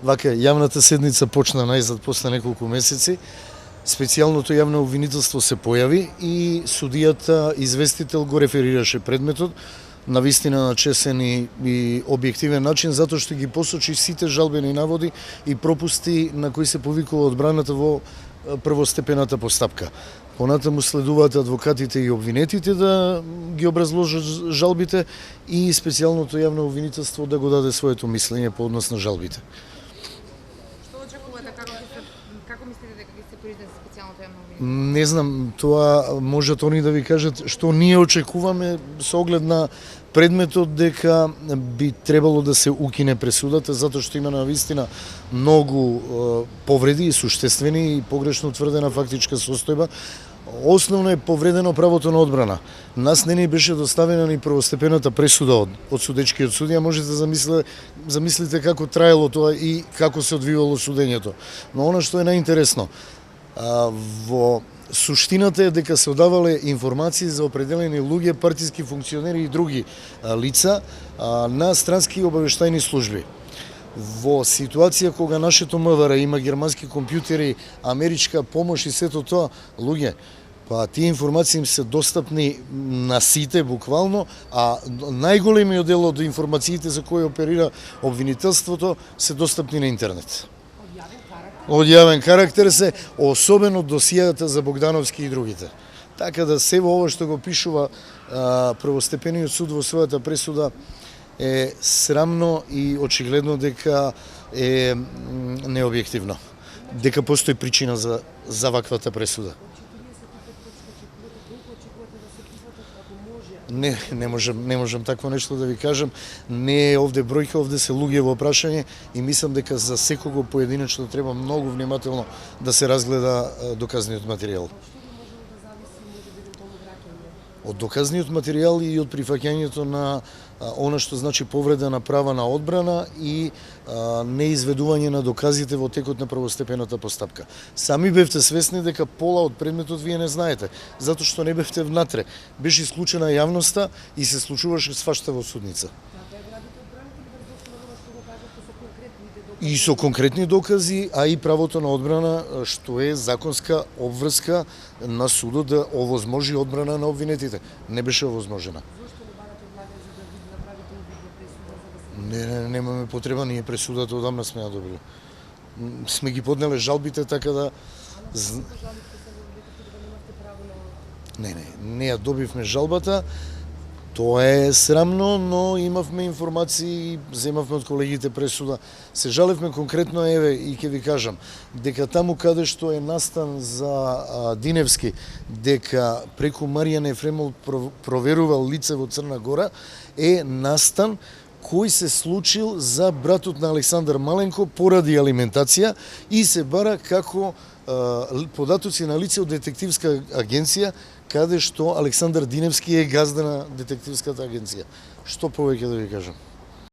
Вака, јавната седница почна најзад после неколку месеци. Специјалното јавно обвинителство се појави и судијата известител го реферираше предметот на вистина на чесен и објективен начин, затоа што ги посочи сите жалбени наводи и пропусти на кои се повикува одбраната во првостепената постапка. Понатаму следуваат адвокатите и обвинетите да ги образложат жалбите и специјалното јавно обвинителство да го даде своето мислење по однос на жалбите. Што очекувате, како мислите дека ќе се произнесе специјалното јавно обвинителство? Не знам, тоа можат они да ви кажат што ние очекуваме со оглед на предметот дека би требало да се укине пресудата затоа што има навистина многу повреди и суштествени и погрешно утврдена фактичка состојба. Основно е повредено правото на одбрана. Нас не ни беше доставена ни првостепената пресуда од судечкиот судија. Можете да замислите како траело тоа и како се одвивало судењето. Но она што е најинтересно, во суштината е дека се одавале информации за определени луѓе, партиски функционери и други лица на странски обавештајни служби. Во ситуација кога нашето МВР има германски компјутери, америчка помош и сето тоа, луѓе, па тие информации им се достапни на сите буквално, а најголемиот дел од информациите за кои оперира обвинителството се достапни на интернет. Од јавен карактер се, особено досијата за Богдановски и другите. Така да се ова што го пишува првостепениот суд во својата пресуда е срамно и очигледно дека е необјективно. Дека постои причина за ваквата пресуда. Не можам такво нешто да ви кажам. Не е овде бројка, овде се луѓе во прашање и мислам дека за секого поединечно треба многу внимателно да се разгледа доказниот материјал. Од доказниот материјал и од прифаќањето на она што значи повреда на права на одбрана и неизведување на доказите во текот на првостепената постапка. Сами бевте свесни дека пола од предметот вие не знаете, затоа што не бевте внатре. Беше исклучена јавноста и се случуваше свашта во судница. И со конкретни докази, а и правото на одбрана, што е законска обврска на судот да овозможи одбрана на обвинетите. Не беше овозможена. Немаме потреба, ние пресудата одамна сме ја добили. Сме ги поднеле жалбите, така да... Не ја добивме жалбата. Тоа е срамно, но имавме информации, земавме од колегите пресуда. Се жалевме конкретно, еве, и ќе ви кажам, дека таму каде што е настан за Диневски, дека преку Маријан Ефремов проверувал лице во Црна Гора, е настан кој се случил за братот на Александар Маленко поради алиментација и се бара како податоци на лице од детективска агенција, каде што Александар Диневски е газда на детективската агенција. Што повеќе да ви кажам?